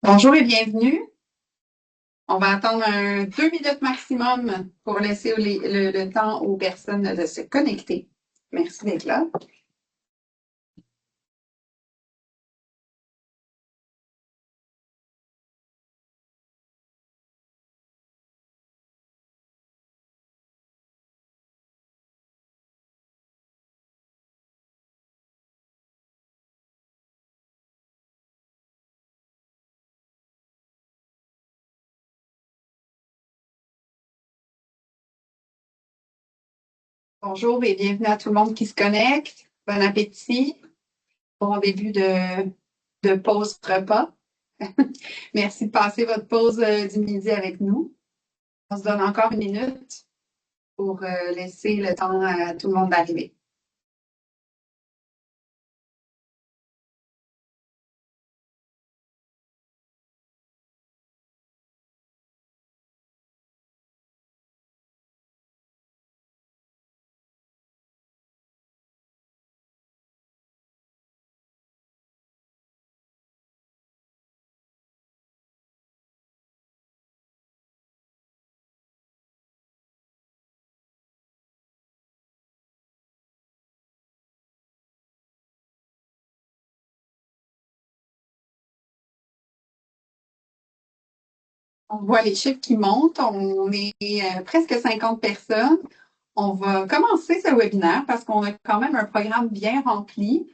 Bonjour et bienvenue. On va attendre 2 minutes maximum pour laisser le temps aux personnes de se connecter. Merci d'être là. Bonjour et bienvenue à tout le monde qui se connecte. Bon appétit. Bon début de pause repas. Merci de passer votre pause du midi avec nous. On se donne encore 1 minute pour laisser le temps à tout le monde d'arriver. On voit les chiffres qui montent. On est presque 50 personnes. On va commencer ce webinaire parce qu'on a quand même un programme bien rempli.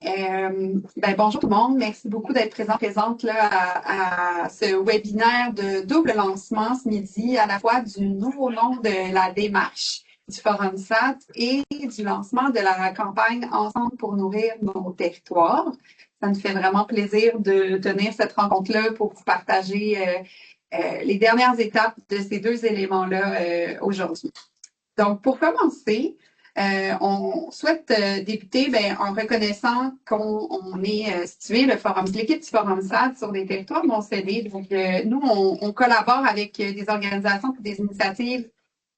Bonjour tout le monde. Merci beaucoup d'être présente là à ce webinaire de double lancement ce midi, à la fois du nouveau nom de la démarche du Forum SAT et du lancement de la campagne Ensemble pour nourrir nos territoires. Ça nous fait vraiment plaisir de tenir cette rencontre-là pour vous partager les dernières étapes de ces deux éléments-là aujourd'hui. Donc, pour commencer, on souhaite débuter en reconnaissant qu'on est situé, l'équipe du Forum SAD sur des territoires non cédés. Donc, nous, on collabore avec des organisations et des initiatives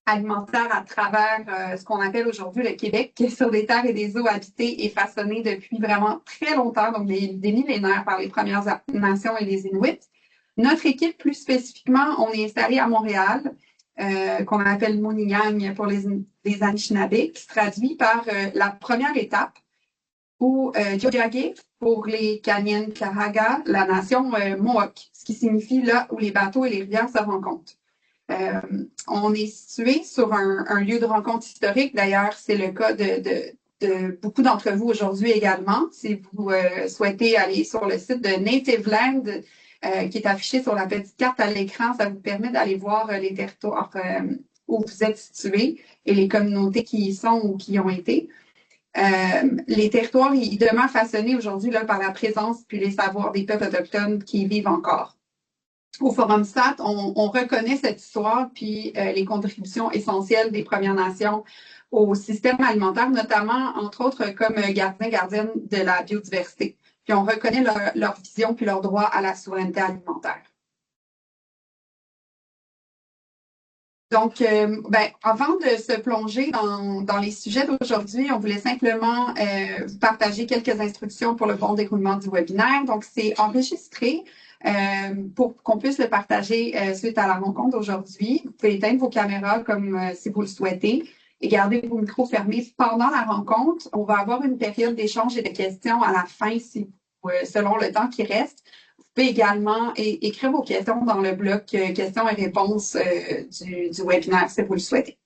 alimentaires à travers ce qu'on appelle aujourd'hui le Québec, qui est sur des terres et des eaux habitées et façonnées depuis vraiment très longtemps, donc des millénaires par les Premières Nations et les Inuits. Notre équipe, plus spécifiquement, on est installé à Montréal, qu'on appelle Mouniang pour les Anishinabés, qui se traduit par la première étape, ou Tiohtià:ke pour les Kanien'kehá:ka, la nation Mohawk, ce qui signifie là où les bateaux et les rivières se rencontrent. On est situé sur un lieu de rencontre historique. D'ailleurs, c'est le cas de beaucoup d'entre vous aujourd'hui également. Si vous souhaitez aller sur le site de Native Land, qui est affiché sur la petite carte à l'écran, ça vous permet d'aller voir les territoires où vous êtes situés et les communautés qui y sont ou qui y ont été. Les territoires, ils demeurent façonnés aujourd'hui là, par la présence puis les savoirs des peuples autochtones qui y vivent encore. Au Forum SAT, on reconnaît cette histoire puis les contributions essentielles des Premières Nations au système alimentaire, notamment, entre autres, comme gardiennes de la biodiversité. Puis on reconnaît leur vision puis leur droit à la souveraineté alimentaire. Donc, avant de se plonger dans les sujets d'aujourd'hui, on voulait simplement vous partager quelques instructions pour le bon déroulement du webinaire. Donc, c'est enregistré pour qu'on puisse le partager suite à la rencontre aujourd'hui. Vous pouvez éteindre vos caméras comme si vous le souhaitez et garder vos micros fermés pendant la rencontre. On va avoir une période d'échange et de questions à la fin, selon le temps qui reste. Vous pouvez également écrire vos questions dans le bloc questions et réponses du webinaire si vous le souhaitez.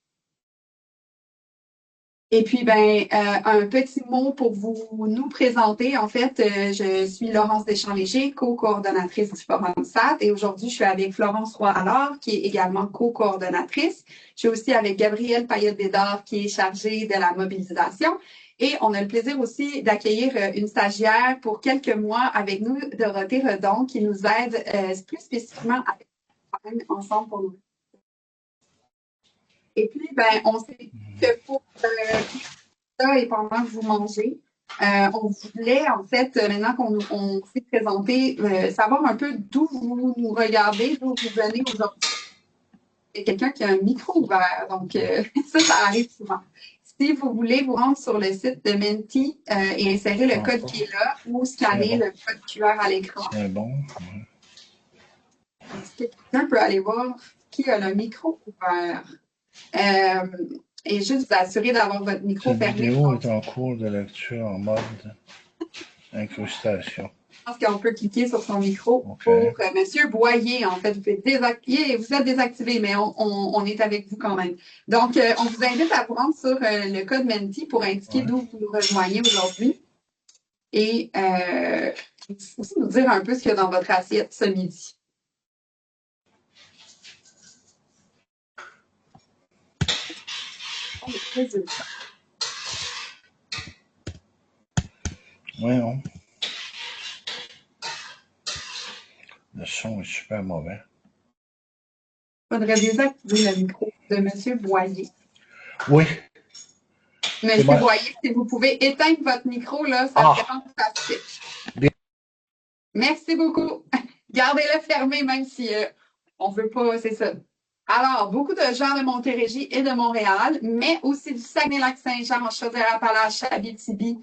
Et puis, un petit mot pour nous présenter. En fait, je suis Laurence Deschamps-Léger, co-coordonnatrice du Forum SAT. Et aujourd'hui, je suis avec Florence Roy-Allard, qui est également co-coordonnatrice. Je suis aussi avec Gabrielle Payette-Bédard, qui est chargée de la mobilisation. Et on a le plaisir aussi d'accueillir une stagiaire pour quelques mois avec nous, Dorothée Redon, qui nous aide plus spécifiquement avec ensemble pour nous. Et puis, ben, on sait que pour ça et pendant que vous mangez, on voulait, en fait, maintenant qu'on s'est présenté, savoir un peu d'où vous nous regardez, d'où vous venez aujourd'hui. Il y a quelqu'un qui a un micro ouvert, donc ça arrive souvent. Si vous voulez vous rendre sur le site de Menti et insérer le code qui est là ou scanner le code QR à l'écran. C'est bon. Est-ce que quelqu'un peut aller voir qui a le micro ouvert? Et juste vous assurer d'avoir votre micro Cette fermé. vidéo est en cours de lecture en mode incrustation. Je pense qu'on peut cliquer sur son micro Okay. pour Monsieur Boyer. En fait, vous êtes désactivé, mais on est avec vous quand même. Donc, on vous invite à vous rendre sur le code Menti pour indiquer d'où vous nous rejoignez aujourd'hui et aussi nous dire un peu ce qu'il y a dans votre assiette ce midi. Voyons. Le son est super mauvais. Il faudrait désactiver le micro de Monsieur Boyer. Oui. Monsieur Boyer, si vous pouvez éteindre votre micro, là, ça serait fantastique. Merci beaucoup. Gardez-le fermé, même si on veut pas, c'est ça. Alors, beaucoup de gens de Montérégie et de Montréal, mais aussi du Saguenay-Lac-Saint-Jean, Chaudière-Appalaches, Abitibi,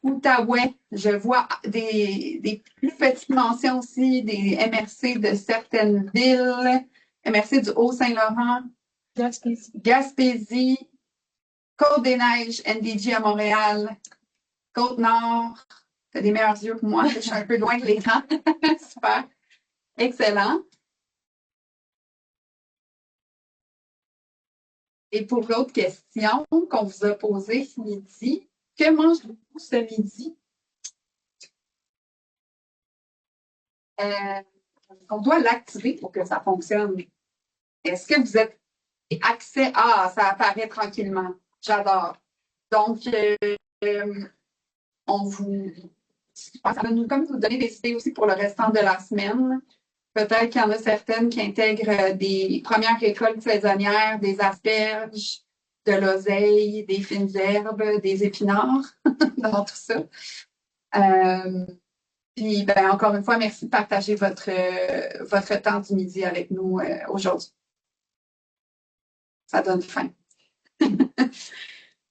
Outaouais. Je vois des plus petites mentions aussi, des MRC de certaines villes, MRC du Haut-Saint-Laurent, Gaspésie, Côte-des-Neiges, NDG à Montréal, Côte-Nord. T'as des meilleurs yeux que moi, je suis un peu loin de l'écran. Super. Excellent. Et pour l'autre question qu'on vous a posée ce midi, que mangez-vous ce midi? On doit l'activer pour que ça fonctionne. Est-ce que vous êtes accès? Ah, ça apparaît tranquillement. J'adore. Donc, ça va nous donner des idées aussi pour le restant de la semaine. Peut-être qu'il y en a certaines qui intègrent des premières récoltes saisonnières, des asperges, de l'oseille, des fines herbes, des épinards, dans tout ça. Puis, ben, encore une fois, merci de partager votre temps du midi avec nous aujourd'hui. Ça donne faim.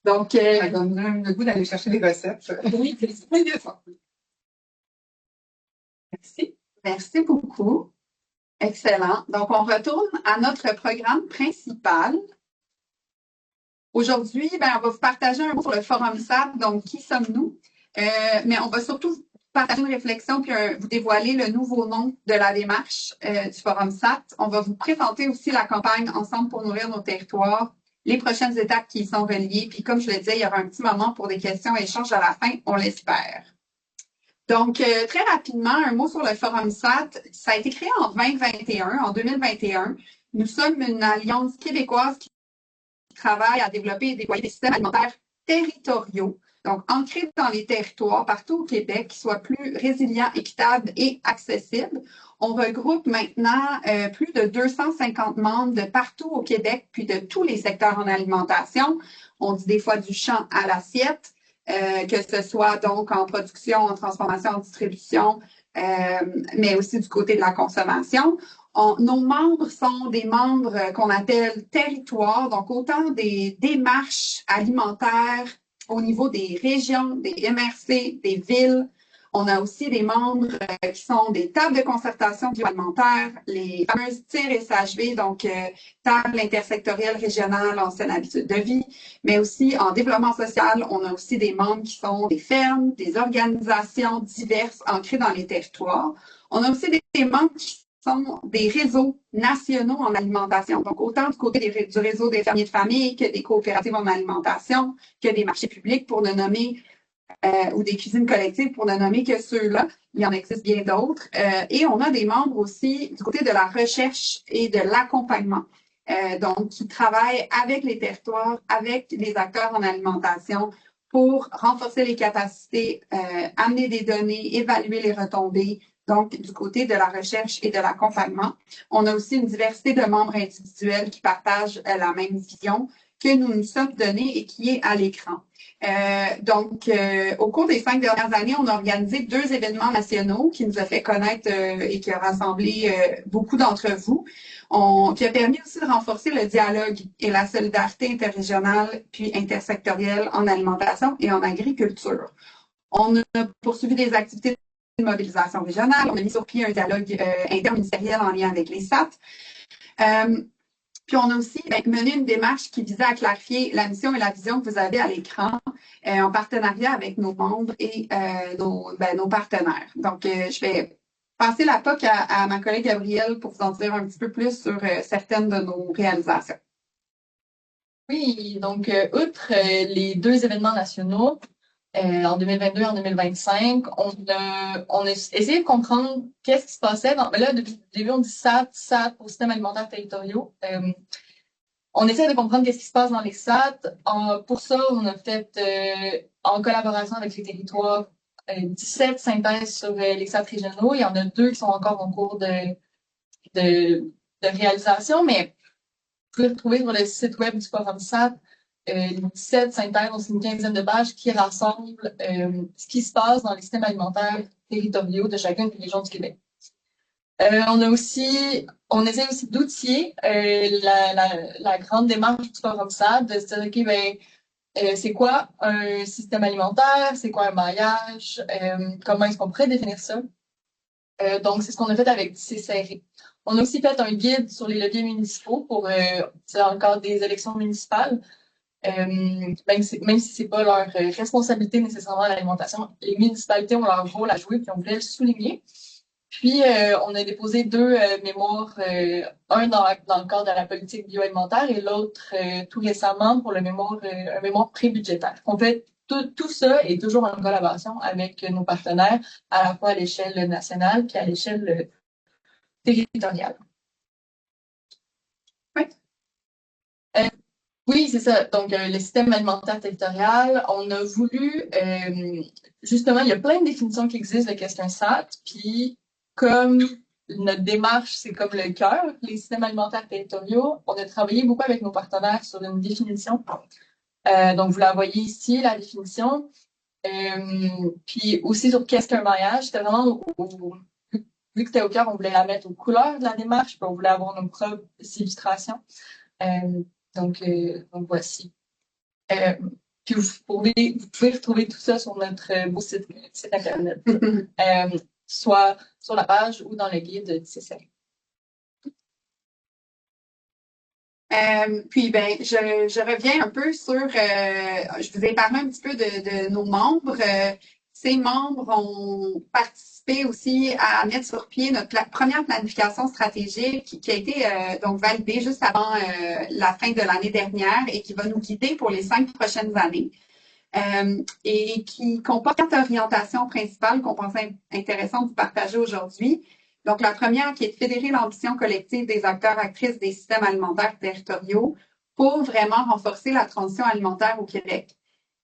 Donc, ça donne même le goût d'aller chercher des recettes. Oui, c'est Merci. Merci beaucoup. Excellent. Donc, on retourne à notre programme principal. Aujourd'hui, ben, on va vous partager un mot sur le Forum SAT. Donc, qui sommes-nous? Mais on va surtout partager une réflexion puis vous dévoiler le nouveau nom de la démarche du Forum SAT. On va vous présenter aussi la campagne Ensemble pour nourrir nos territoires, les prochaines étapes qui y sont reliées. Puis, comme je le disais, il y aura un petit moment pour des questions et échanges à la fin, on l'espère. Donc, très rapidement, un mot sur le Forum SAT. Ça a été créé en 2021. Nous sommes une alliance québécoise qui travaille à développer et déployer des systèmes alimentaires territoriaux, donc ancrés dans les territoires partout au Québec, qui soient plus résilients, équitables et accessibles. On regroupe maintenant plus de 250 membres de partout au Québec, puis de tous les secteurs en alimentation. On dit des fois du champ à l'assiette. Que ce soit donc en production, en transformation, en distribution, mais aussi du côté de la consommation. Nos membres sont des membres qu'on appelle territoires, donc autant des démarches alimentaires au niveau des régions, des MRC, des villes. On a aussi des membres qui sont des tables de concertation bioalimentaire, les fameuses TIR et SHV, donc tables intersectorielles régionales en saine habitude de vie, mais aussi en développement social, on a aussi des membres qui sont des fermes, des organisations diverses ancrées dans les territoires. On a aussi des membres qui sont des réseaux nationaux en alimentation, donc autant du côté du réseau des fermiers de famille que des coopératives en alimentation, que des marchés publics pour ne nommer ou des cuisines collectives pour ne nommer que ceux-là. Il y en existe bien d'autres. Et on a des membres aussi du côté de la recherche et de l'accompagnement. Donc, qui travaillent avec les territoires, avec les acteurs en alimentation pour renforcer les capacités, amener des données, évaluer les retombées, donc du côté de la recherche et de l'accompagnement. On a aussi une diversité de membres individuels qui partagent la même vision que nous nous sommes donnée et qui est à l'écran. Au cours des 5 dernières années, on a organisé 2 événements nationaux qui nous a fait connaître et qui a rassemblé beaucoup d'entre vous, qui a permis aussi de renforcer le dialogue et la solidarité interrégionale puis intersectorielle en alimentation et en agriculture. On a poursuivi des activités de mobilisation régionale, on a mis sur pied un dialogue interministériel en lien avec les SAT. Puis on a aussi mené une démarche qui visait à clarifier la mission et la vision que vous avez à l'écran en partenariat avec nos membres et nos partenaires. Donc, je vais passer la POC à ma collègue Gabrielle pour vous en dire un petit peu plus sur certaines de nos réalisations. Oui, donc outre les 2 événements nationaux, en 2022 et en 2025, on a essayé de comprendre qu'est-ce qui se passait. Là, depuis le début, on dit SAT pour systèmes alimentaires territoriaux. On essaie de comprendre qu'est-ce qui se passe dans les SAT. Pour ça, on a fait, en collaboration avec les territoires, 17 synthèses sur les SAT régionaux. Il y en a 2 qui sont encore en cours de réalisation, mais vous pouvez retrouver sur le site web du Forum SAT 17 synthèses, donc c'est une quinzaine de pages qui rassemblent ce qui se passe dans les systèmes alimentaires territoriaux de chacune des régions du Québec. On essaie aussi d'outiller la grande démarche du Forum SAT, de se dire, OK, c'est quoi un système alimentaire, c'est quoi un maillage, comment est-ce qu'on pourrait définir ça? Donc, c'est ce qu'on a fait avec CCR. On a aussi fait un guide sur les leviers municipaux pour, c'est dans le cadre des élections municipales. Même si c'est pas leur responsabilité nécessairement à l'alimentation, les municipalités ont leur rôle à jouer, puis on voulait le souligner. Puis, on a déposé 2 mémoires, un dans le cadre de la politique bioalimentaire et l'autre tout récemment pour un mémoire pré-budgétaire. En fait, tout ça est toujours en collaboration avec nos partenaires, à la fois à l'échelle nationale puis à l'échelle territoriale. Oui. Oui, c'est ça. Donc, le système alimentaire territorial, on a voulu, justement, il y a plein de définitions qui existent de qu'est-ce qu'un SAT, puis comme notre démarche, c'est comme le cœur, les systèmes alimentaires territoriaux, on a travaillé beaucoup avec nos partenaires sur une définition. Donc, vous la voyez ici, la définition. Puis aussi sur qu'est-ce qu'un maillage, c'était vraiment, vu que c'était au cœur, on voulait la mettre aux couleurs de la démarche, puis on voulait avoir nos propres illustrations. Donc voici. Puis vous pouvez retrouver tout ça sur notre beau site internet, soit sur la page ou dans le guide du CCR. Puis, je reviens un peu sur, je vous ai parlé un petit peu de nos membres. Ces membres ont participé aussi à mettre sur pied notre première planification stratégique qui a été donc validée juste avant la fin de l'année dernière et qui va nous guider pour les 5 prochaines années. Et qui comporte 4 orientations principales qu'on pensait intéressantes de vous partager aujourd'hui. Donc, la première qui est de fédérer l'ambition collective des acteurs-actrices des systèmes alimentaires territoriaux pour vraiment renforcer la transition alimentaire au Québec.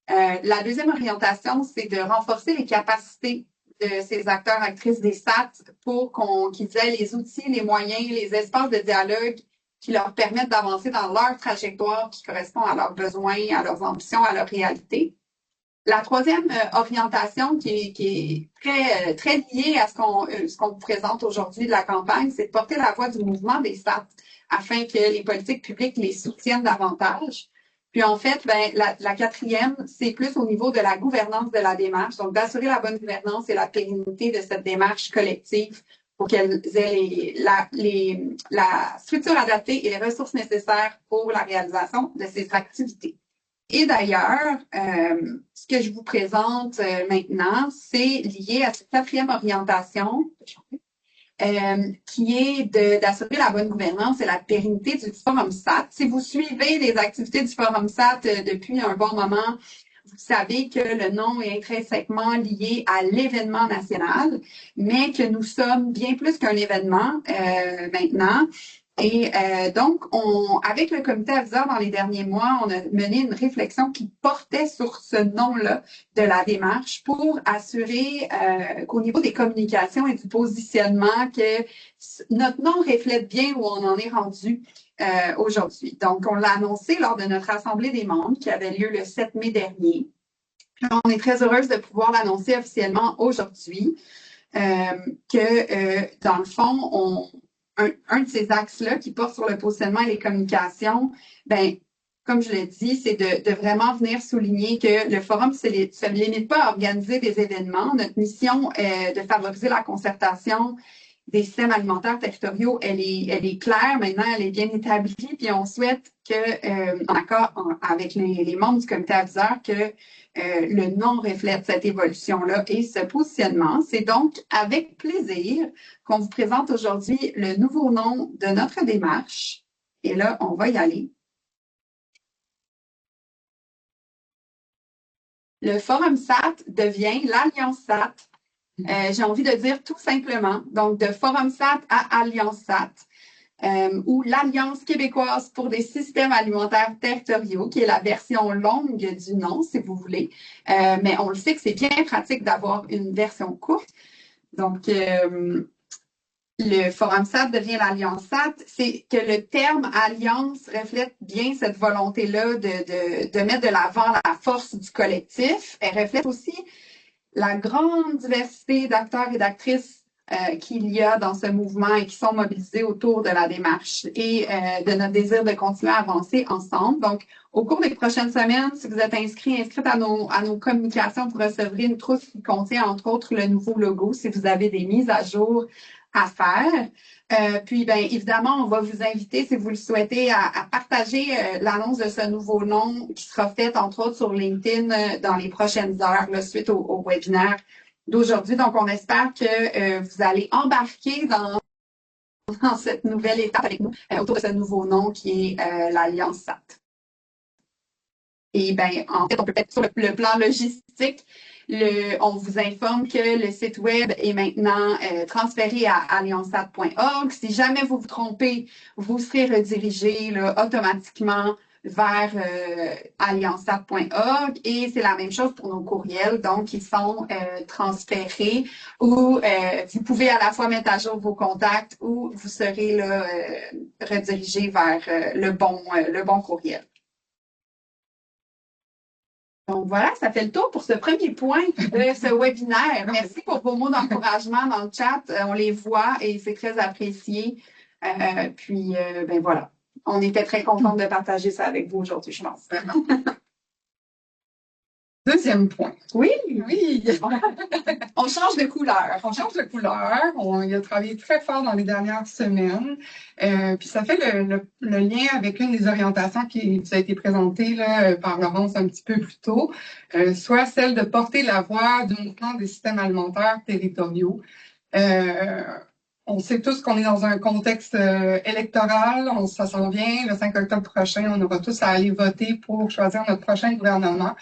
La deuxième orientation, c'est de renforcer les capacités de ces acteurs-actrices des SAT pour qu'ils aient les outils, les moyens, les espaces de dialogue qui leur permettent d'avancer dans leur trajectoire qui correspond à leurs besoins, à leurs ambitions, à leur réalité. La troisième orientation qui est très, très liée à ce qu'on vous présente aujourd'hui de la campagne, c'est de porter la voix du mouvement des SAT afin que les politiques publiques les soutiennent davantage. Puis en fait, la quatrième, c'est plus au niveau de la gouvernance de la démarche, donc d'assurer la bonne gouvernance et la pérennité de cette démarche collective pour qu'elles aient la structure adaptée et les ressources nécessaires pour la réalisation de ces activités. Et d'ailleurs, ce que je vous présente maintenant, c'est lié à cette quatrième orientation qui est d'assurer la bonne gouvernance et la pérennité du Forum SAT. Si vous suivez les activités du Forum SAT depuis un bon moment, vous savez que le nom est intrinsèquement lié à l'événement national, mais que nous sommes bien plus qu'un événement maintenant. Et donc, avec le comité aviseur dans les derniers mois, on a mené une réflexion qui portait sur ce nom-là de la démarche pour assurer qu'au niveau des communications et du positionnement, que notre nom reflète bien où on en est rendu aujourd'hui. Donc, on l'a annoncé lors de notre assemblée des membres qui avait lieu le 7 mai dernier. Alors, on est très heureuse de pouvoir l'annoncer officiellement aujourd'hui, dans le fond, un de ces axes-là qui porte sur le positionnement et les communications, ben, comme je l'ai dit, c'est de vraiment venir souligner que le forum ne se limite pas à organiser des événements. Notre mission est de favoriser la concertation des systèmes alimentaires territoriaux. Elle est claire maintenant, elle est bien établie, puis on souhaite que, en accord avec les membres du comité aviseur, que le nom reflète cette évolution-là et ce positionnement. C'est donc avec plaisir qu'on vous présente aujourd'hui le nouveau nom de notre démarche. Et là, on va y aller. Le Forum SAT devient l'Alliance SAT. J'ai envie de dire tout simplement, donc de Forum SAT à Alliance SAT. Ou l'Alliance québécoise pour des systèmes alimentaires territoriaux, qui est la version longue du nom, si vous voulez. Mais on le sait que c'est bien pratique d'avoir une version courte. Donc, le Forum SAT devient l'Alliance SAT. C'est que le terme Alliance reflète bien cette volonté-là de mettre de l'avant la force du collectif. Elle reflète aussi la grande diversité d'acteurs et d'actrices qu'il y a dans ce mouvement et qui sont mobilisés autour de la démarche et de notre désir de continuer à avancer ensemble. Donc, au cours des prochaines semaines, si vous êtes inscrite à nos communications, vous recevrez une trousse qui contient, entre autres, le nouveau logo si vous avez des mises à jour à faire. Puis, bien évidemment, on va vous inviter, si vous le souhaitez, à partager l'annonce de ce nouveau nom qui sera faite, entre autres, sur LinkedIn dans les prochaines heures, là, suite au webinaire d'aujourd'hui. Donc, on espère que vous allez embarquer dans cette nouvelle étape avec nous autour de ce nouveau nom qui est l'Alliance SAT. Et bien, en fait, on peut peut-être sur le plan logistique, on vous informe que le site web est maintenant transféré à alliancesat.org. Si jamais vous vous trompez, vous serez redirigé là, automatiquement vers alliancesat.org et c'est la même chose pour nos courriels, donc ils sont transférés ou vous pouvez à la fois mettre à jour vos contacts ou vous serez là, redirigé vers le bon courriel. Donc voilà, ça fait le tour pour ce premier point de ce webinaire. Merci pour vos mots d'encouragement dans le chat. On les voit et c'est très apprécié. Puis, ben voilà, on était très contents de partager ça avec vous aujourd'hui, je pense. Deuxième point. Oui, Oui. on change de couleur. On change de couleur. On y a travaillé très fort dans les dernières semaines. Puis ça fait le lien avec une des orientations qui vous a été présentée là, par Laurence un petit peu plus tôt, soit celle de porter la voix du mouvement des systèmes alimentaires territoriaux. On sait tous qu'on est dans un contexte électoral, ça s'en vient, le 5 octobre prochain, on aura tous à aller voter pour choisir notre prochain gouvernement.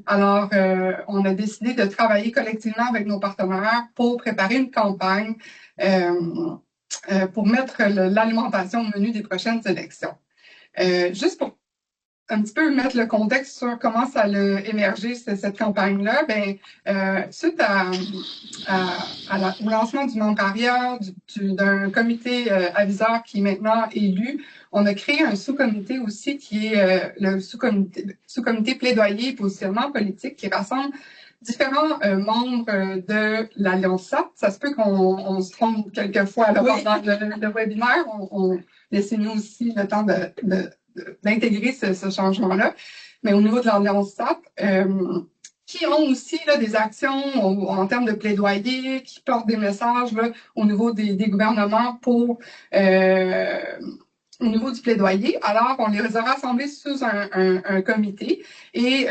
Alors, on a décidé de travailler collectivement avec nos partenaires pour préparer une campagne pour mettre l'alimentation au menu des prochaines élections. Juste pour un petit peu mettre le contexte sur comment ça a émergé, cette campagne-là, suite au lancement du membrariat, d'un comité aviseur qui est maintenant élu, on a créé un sous-comité aussi qui est le sous-comité plaidoyer et positionnement politique qui rassemble différents membres de l'Alliance SAT. Ça se peut qu'on se trompe quelquefois pendant le webinaire. Laissez-nous aussi le temps d'intégrer ce changement-là. Mais au niveau de l'Alliance SAT, qui ont aussi là, des actions en termes de plaidoyer, qui portent des messages là, au niveau des gouvernements pour au niveau du plaidoyer. Alors, on les a rassemblés sous un comité et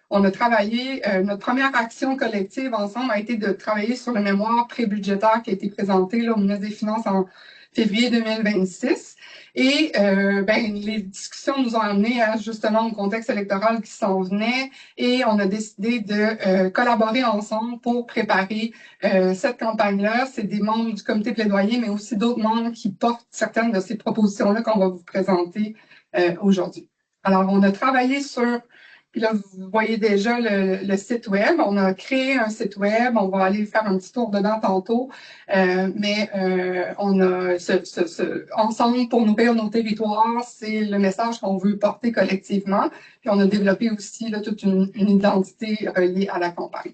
on a travaillé, notre première action collective ensemble a été de travailler sur le mémoire prébudgétaire qui a été présenté là, au ministre des Finances en février 2026. Et les discussions nous ont amenés à justement au contexte électoral qui s'en venait et on a décidé de collaborer ensemble pour préparer cette campagne-là. C'est des membres du comité plaidoyer, mais aussi d'autres membres qui portent certaines de ces propositions-là qu'on va vous présenter aujourd'hui. Alors, on a travaillé sur, puis là, vous voyez déjà le site web. On a créé un site web. On va aller faire un petit tour dedans tantôt. On a ensemble pour nourrir nos territoires, c'est le message qu'on veut porter collectivement. Puis on a développé aussi là, toute une identité reliée à la campagne.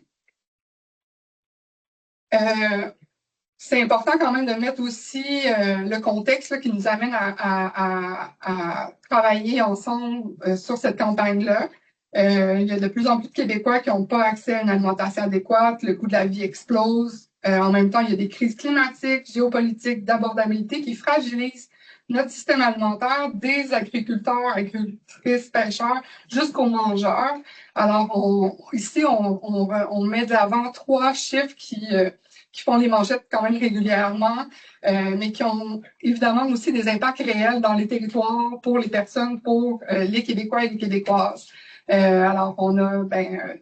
C'est important quand même de mettre aussi le contexte là, qui nous amène à travailler ensemble sur cette campagne-là. Il y a de plus en plus de Québécois qui n'ont pas accès à une alimentation adéquate, le coût de la vie explose. En même temps, il y a des crises climatiques, géopolitiques, d'abordabilité qui fragilisent notre système alimentaire, des agriculteurs, agricultrices, pêcheurs, jusqu'aux mangeurs. Alors, ici, on met de l'avant 3 chiffres qui font les manchettes quand même régulièrement, mais qui ont évidemment aussi des impacts réels dans les territoires, pour les personnes, pour les Québécois et les Québécoises. Alors, on a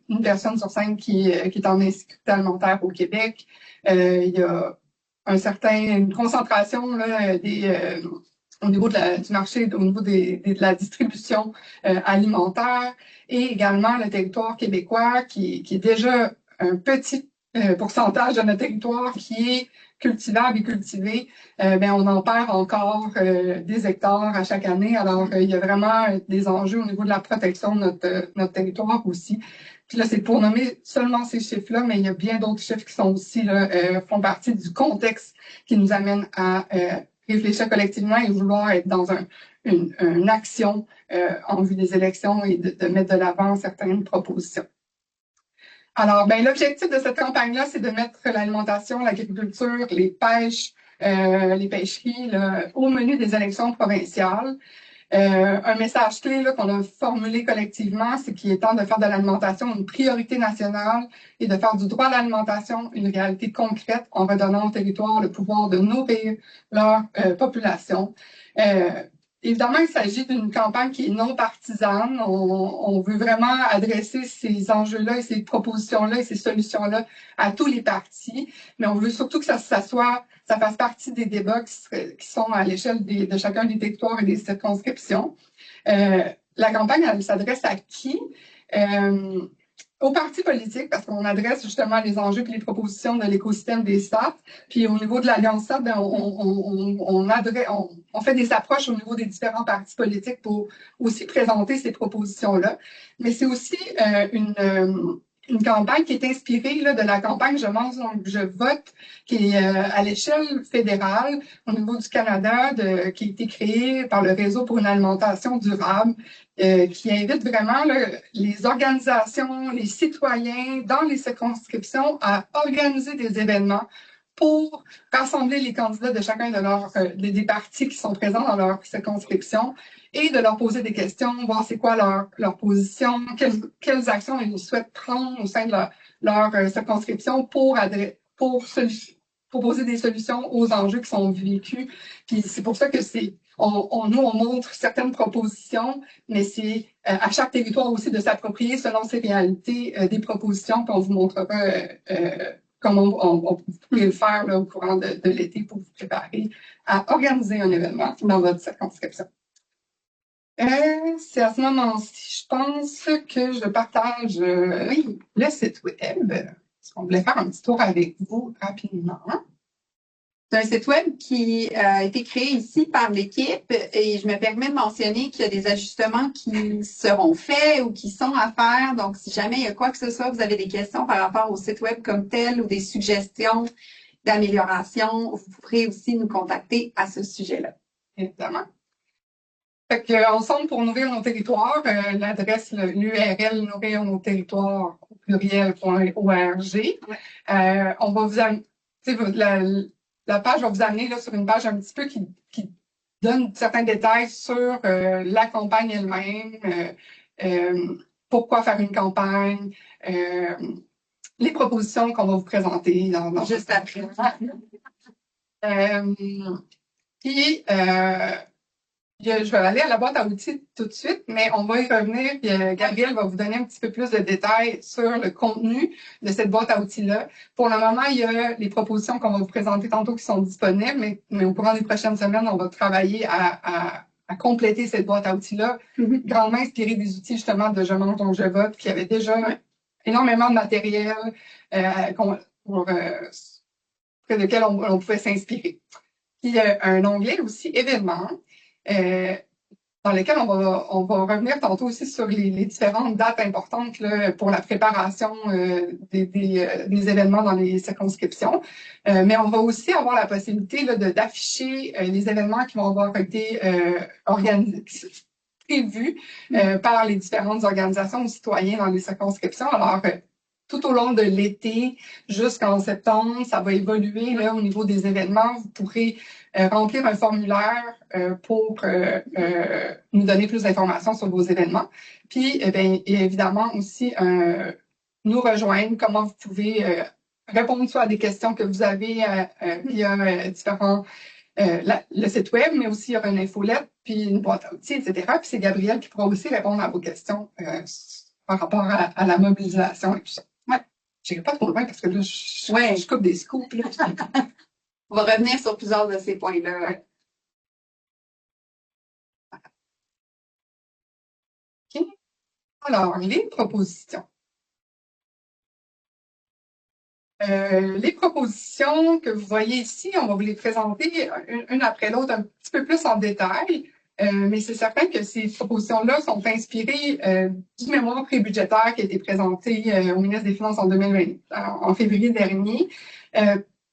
une personne sur 5 qui est en insécurité alimentaire au Québec. Il y a une concentration là, au niveau du marché, au niveau de la distribution alimentaire, et également le territoire québécois qui est déjà un petit pourcentage de notre territoire qui est cultivable et cultivé, on en perd encore des hectares à chaque année. Alors, il y a vraiment des enjeux au niveau de la protection de notre territoire aussi. Puis là, c'est pour nommer seulement ces chiffres-là, mais il y a bien d'autres chiffres qui sont aussi là, font partie du contexte qui nous amène à réfléchir collectivement et vouloir être dans une action en vue des élections et de mettre de l'avant certaines propositions. Alors, l'objectif de cette campagne-là, c'est de mettre l'alimentation, l'agriculture, les pêches, les pêcheries là, au menu des élections provinciales. Un message clé là, qu'on a formulé collectivement, c'est qu'il est temps de faire de l'alimentation une priorité nationale et de faire du droit à l'alimentation une réalité concrète en redonnant au territoire le pouvoir de nourrir leur population. Évidemment, il s'agit d'une campagne qui est non partisane. On veut vraiment adresser ces enjeux-là et ces propositions-là et ces solutions-là à tous les partis, mais on veut surtout que ça fasse partie des débats qui sont à l'échelle de chacun des territoires et des circonscriptions. La campagne, elle s'adresse à qui? Aux partis politiques, parce qu'on adresse justement les enjeux et les propositions de l'écosystème des SAT. Puis au niveau de l'Alliance SAT, on fait des approches au niveau des différents partis politiques pour aussi présenter ces propositions-là. Mais c'est aussi une campagne qui est inspirée là, de la campagne Je mange donc je vote, qui est à l'échelle fédérale au niveau du Canada, qui a été créée par le Réseau pour une alimentation durable, qui invite vraiment là, les organisations, les citoyens dans les circonscriptions à organiser des événements pour rassembler les candidats de chacun des partis qui sont présents dans leur circonscription et de leur poser des questions, voir c'est quoi leur position, quelles actions ils souhaitent prendre au sein de leur circonscription pour proposer des solutions aux enjeux qui sont vécus. Puis c'est pour ça que nous, on montre certaines propositions, mais c'est à chaque territoire aussi de s'approprier selon ses réalités des propositions, puis on vous montrera comment vous pouvez le faire là, au courant de l'été pour vous préparer à organiser un événement dans votre circonscription. C'est à ce moment-ci, je pense que je partage le site web. Parce qu'on voulait faire un petit tour avec vous rapidement. C'est un site web qui a été créé ici par l'équipe et je me permets de mentionner qu'il y a des ajustements qui seront faits ou qui sont à faire. Donc, si jamais il y a quoi que ce soit, vous avez des questions par rapport au site web comme tel ou des suggestions d'amélioration, vous pourrez aussi nous contacter à ce sujet-là. Évidemment. Fait que, ensemble pour nourrir nos territoires, l'adresse, l'URL nourrir nos territoires au pluriel.org. On va vous amener, la page va vous amener là, sur une page un petit peu qui donne certains détails sur la campagne elle-même, pourquoi faire une campagne, les propositions qu'on va vous présenter juste après. Puis, Je vais aller à la boîte à outils tout de suite, mais on va y revenir. Puis, Gabriel va vous donner un petit peu plus de détails sur le contenu de cette boîte à outils-là. Pour le moment, il y a les propositions qu'on va vous présenter tantôt qui sont disponibles, mais au courant des prochaines semaines, on va travailler à compléter cette boîte à outils-là, grandement inspirée des outils justement de Je mange donc je vote, qui avait déjà énormément de matériel près lequel on pouvait s'inspirer. Puis, il y a un onglet aussi, événements, dans lequel on va revenir tantôt aussi sur les différentes dates importantes là, pour la préparation des événements dans les circonscriptions. Mais on va aussi avoir la possibilité là, d'afficher les événements qui vont avoir été prévus par les différentes organisations ou citoyens dans les circonscriptions. Alors, tout au long de l'été jusqu'en septembre, ça va évoluer là, au niveau des événements. Vous pourrez remplir un formulaire pour nous donner plus d'informations sur vos événements. Puis, et évidemment, aussi nous rejoindre, comment vous pouvez répondre soit à des questions que vous avez via différents le site web, mais aussi il y aura une infolette, puis une boîte à outils, etc. Puis c'est Gabriel qui pourra aussi répondre à vos questions par rapport à la mobilisation et tout ça. Ouais. Je n'irai pas trop loin parce que là, je coupe des scoops. Là. On va revenir sur plusieurs de ces points-là. Ouais. OK. Alors, les propositions. Les propositions que vous voyez ici, on va vous les présenter une après l'autre un petit peu plus en détail, mais c'est certain que ces propositions-là sont inspirées du mémoire prébudgétaire qui a été présenté au ministre des Finances en 2020, en février dernier,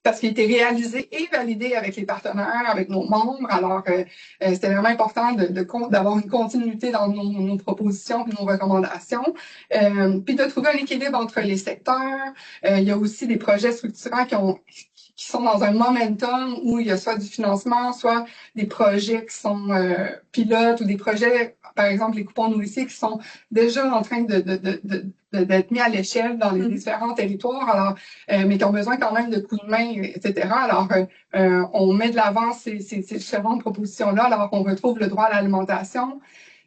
parce qu'il a été réalisé et validé avec les partenaires, avec nos membres. Alors, c'était vraiment important d'avoir une continuité dans nos propositions et nos recommandations, puis de trouver un équilibre entre les secteurs. Il y a aussi des projets structurants qui sont dans un momentum où il y a soit du financement, soit des projets qui sont pilotes ou des projets, par exemple, les coupons nourriciers qui sont déjà en train d'être mis à l'échelle dans les différents territoires, alors, mais qui ont besoin quand même de coups de main, etc. Alors, on met de l'avant ces différentes propositions-là, alors qu'on retrouve le droit à l'alimentation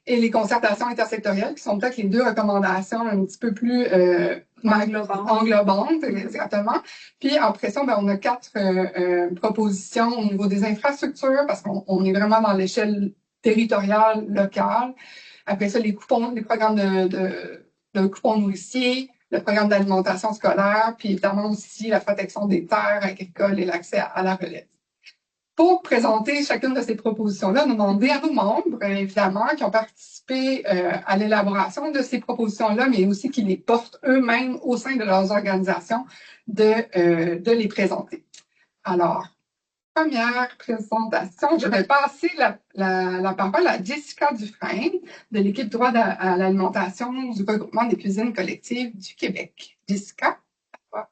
et les concertations intersectorielles, qui sont peut-être les deux recommandations un petit peu plus englobantes, exactement. Puis après ça, on a 4 propositions au niveau des infrastructures, parce qu'on est vraiment dans l'échelle territoriale, locale. Après ça, les programmes de coupons nourriciers, le programme d'alimentation scolaire, puis évidemment aussi la protection des terres agricoles et l'accès à la relève. Pour présenter chacune de ces propositions-là, nous demander à nos membres, évidemment, qui ont participé à l'élaboration de ces propositions-là, mais aussi qui les portent eux-mêmes au sein de leurs organisations, de les présenter. Alors, première présentation, je vais passer la parole à Jessica Dufresne, de l'équipe droit à l'alimentation du regroupement des cuisines collectives du Québec. Jessica, à toi.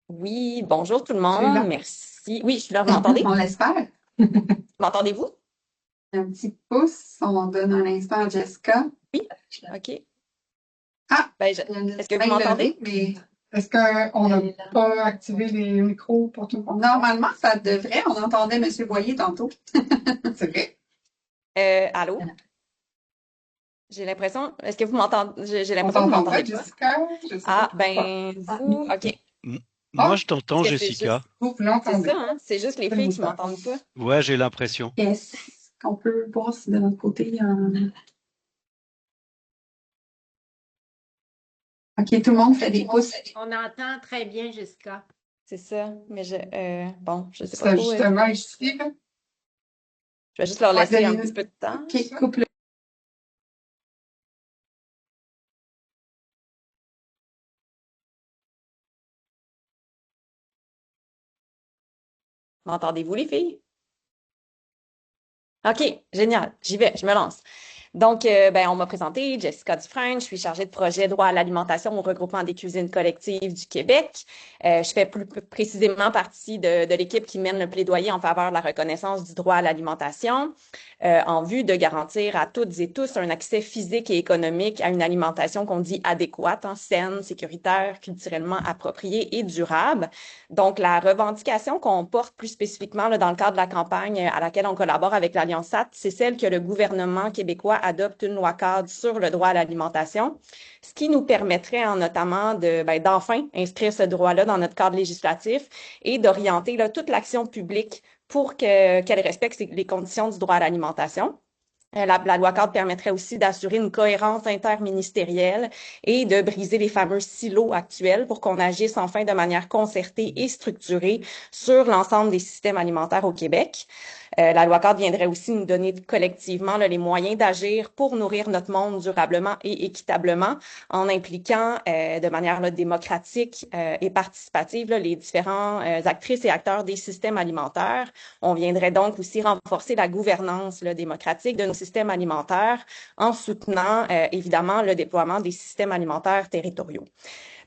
Oui, bonjour tout le Tu es là? monde, merci. Oui, je suis là, vous m'entendez? On l'espère. M'entendez-vous? Un petit pouce, on donne un instant à Jessica. Oui, OK. Ah, est-ce que vous m'entendez? Mais est-ce qu'on n'a pas activé les micros pour tout le monde? normalement, ça devrait. On entendait M. Boyer tantôt. C'est vrai. Allô? J'ai l'impression. Est-ce que vous m'entendez? J'ai On l'impression que vous t'entend pas, m'entendez pas. Jessica? Je sais Ah, pas ben, vous. OK. Moi, je t'entends, Est-ce que c'est Jessica. Vous C'est l'entendez. ça, hein? C'est juste les filles qui m'entendent pas. Ouais, j'ai l'impression. Est-ce qu'on peut voir si de notre côté, il y a OK, tout le monde fait des pouces. On entend très bien, Jessica. C'est ça, mais bon, je sais C'est pas trop. justement ici, là. Je vais juste leur laisser un Donnez-nous- petit peu de temps. OK, coupe-le. M'entendez-vous, les filles? OK, génial. J'y vais, je me lance. Donc, on m'a présenté Jessica Dufresne, je suis chargée de projet droit à l'alimentation au regroupement des cuisines collectives du Québec. Je fais plus précisément partie de l'équipe qui mène le plaidoyer en faveur de la reconnaissance du droit à l'alimentation en vue de garantir à toutes et tous un accès physique et économique à une alimentation qu'on dit adéquate, saine, sécuritaire, culturellement appropriée et durable. Donc, la revendication qu'on porte plus spécifiquement là, dans le cadre de la campagne à laquelle on collabore avec l'Alliance SAT, c'est celle que le gouvernement québécois adopte une loi cadre sur le droit à l'alimentation, ce qui nous permettrait notamment d'enfin inscrire ce droit-là dans notre cadre législatif et d'orienter là, toute l'action publique pour qu'elle respecte les conditions du droit à l'alimentation. La loi cadre permettrait aussi d'assurer une cohérence interministérielle et de briser les fameux silos actuels pour qu'on agisse enfin de manière concertée et structurée sur l'ensemble des systèmes alimentaires au Québec. La loi cadre viendrait aussi nous donner collectivement là, les moyens d'agir pour nourrir notre monde durablement et équitablement en impliquant de manière là, démocratique et participative là, les différents actrices et acteurs des systèmes alimentaires. On viendrait donc aussi renforcer la gouvernance là, démocratique de nos systèmes alimentaires en soutenant évidemment le déploiement des systèmes alimentaires territoriaux.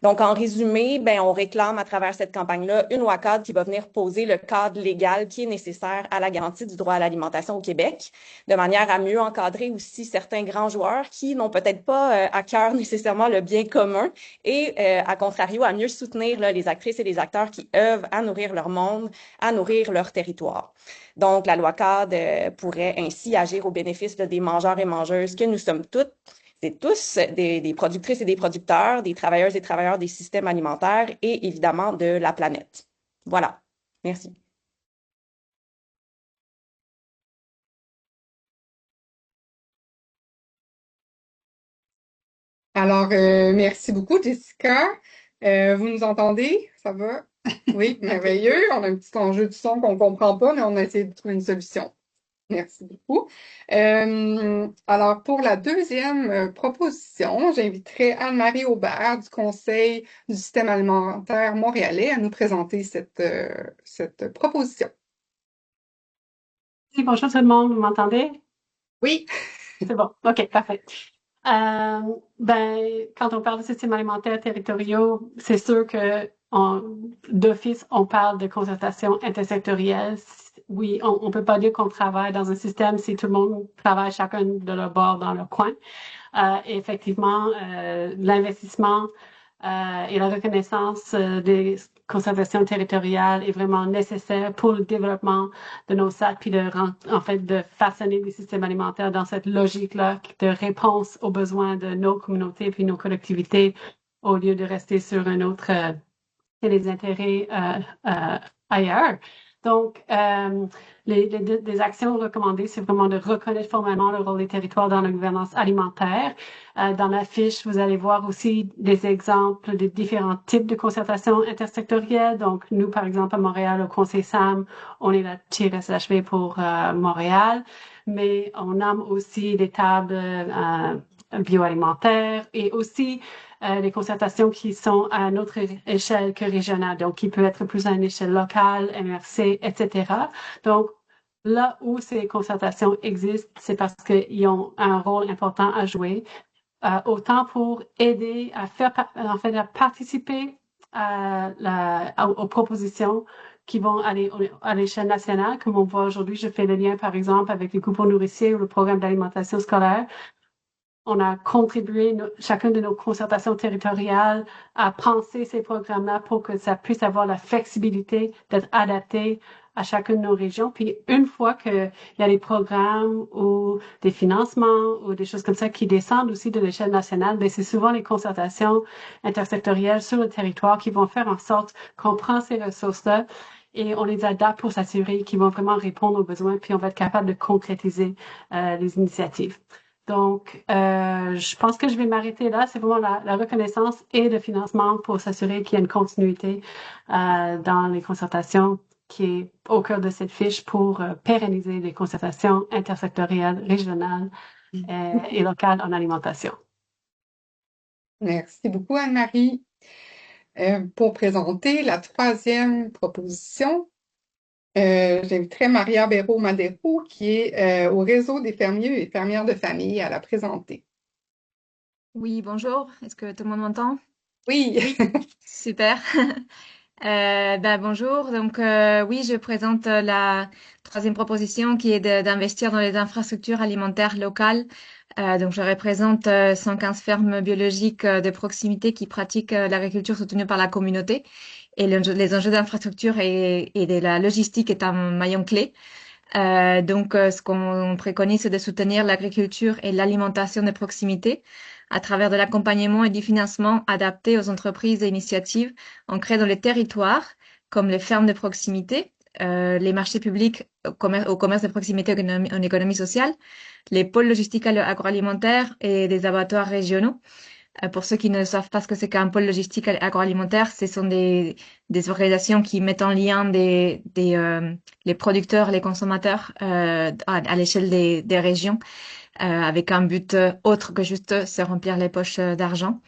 Donc, en résumé, on réclame à travers cette campagne-là une loi cadre qui va venir poser le cadre légal qui est nécessaire à la garantie du droit à l'alimentation au Québec, de manière à mieux encadrer aussi certains grands joueurs qui n'ont peut-être pas à cœur nécessairement le bien commun et, à contrario, à mieux soutenir là, les actrices et les acteurs qui œuvrent à nourrir leur monde, à nourrir leur territoire. Donc, la loi cadre pourrait ainsi agir au bénéfice là, des mangeurs et mangeuses que nous sommes toutes. C'est tous des productrices et des producteurs, des travailleuses et travailleurs des systèmes alimentaires et évidemment de la planète. Voilà. Merci. Alors, merci beaucoup, Jessica. Vous nous entendez? Ça va? Oui, merveilleux. On a un petit enjeu de son qu'on comprend pas, mais on a essayé de trouver une solution. Merci beaucoup. Alors, pour la deuxième proposition, j'inviterai Anne-Marie Aubert du Conseil du système alimentaire montréalais à nous présenter cette proposition. Oui, bonjour tout le monde, vous m'entendez? Oui. C'est bon, ok, parfait. Quand on parle de systèmes alimentaires territoriaux, c'est sûr que d'office, on parle de concertation intersectorielle. Oui, on peut pas dire qu'on travaille dans un système si tout le monde travaille chacun de leur bord dans leur coin. Effectivement, l'investissement et la reconnaissance des conservations territoriales est vraiment nécessaire pour le développement de nos SAT, puis de façonner des systèmes alimentaires dans cette logique-là de réponse aux besoins de nos communautés puis nos collectivités, au lieu de rester sur un autre et les intérêts ailleurs. Donc, les actions recommandées, c'est vraiment de reconnaître formellement le rôle des territoires dans la gouvernance alimentaire. Dans la fiche, vous allez voir aussi des exemples de différents types de concertation intersectorielle. Donc, nous, par exemple, à Montréal, au Conseil SAM, on est la TIR-SHV pour Montréal, mais on nomme aussi des tables bioalimentaires et aussi des concertations qui sont à notre échelle que régionale, donc qui peut être plus à une échelle locale, MRC, etc. Donc, là où ces concertations existent, c'est parce qu'ils ont un rôle important à jouer, autant pour aider à à participer aux propositions qui vont aller à l'échelle nationale, comme on voit aujourd'hui. Je fais le lien, par exemple, avec les coupons nourriciers ou le programme d'alimentation scolaire. On a contribué, chacun de nos concertations territoriales, à penser ces programmes-là pour que ça puisse avoir la flexibilité d'être adapté à chacune de nos régions. Puis une fois qu'il y a des programmes ou des financements ou des choses comme ça qui descendent aussi de l'échelle nationale, ben c'est souvent les concertations intersectorielles sur le territoire qui vont faire en sorte qu'on prend ces ressources-là et on les adapte pour s'assurer qu'ils vont vraiment répondre aux besoins, puis on va être capable de concrétiser les initiatives. Donc, je pense que je vais m'arrêter là. C'est vraiment la reconnaissance et le financement pour s'assurer qu'il y a une continuité dans les concertations qui est au cœur de cette fiche pour pérenniser les concertations intersectorielles, régionales et locales en alimentation. Merci beaucoup, Anne-Marie. Pour présenter la troisième proposition, J'inviterai Maria Béraud-Madero, qui est au réseau des fermiers et fermières de famille, à la présenter. Oui, bonjour. Est-ce que tout le monde m'entend? Oui, Super. Bonjour. Donc, oui, je présente la troisième proposition qui est d'investir dans les infrastructures alimentaires locales. Donc, je représente 115 fermes biologiques de proximité qui pratiquent l'agriculture soutenue par la communauté. Et les enjeux d'infrastructure et de la logistique est un maillon clé. Ce qu'on préconise, c'est de soutenir l'agriculture et l'alimentation de proximité à travers de l'accompagnement et du financement adapté aux entreprises et initiatives ancrées dans les territoires, comme les fermes de proximité, les marchés publics au commerce de proximité en économie sociale, les pôles logistiques agroalimentaires et des abattoirs régionaux. Pour ceux qui ne savent pas ce que c'est qu'un pôle logistique agroalimentaire, ce sont des organisations qui mettent en lien les producteurs, les consommateurs à l'échelle des régions, avec un but autre que juste se remplir les poches d'argent.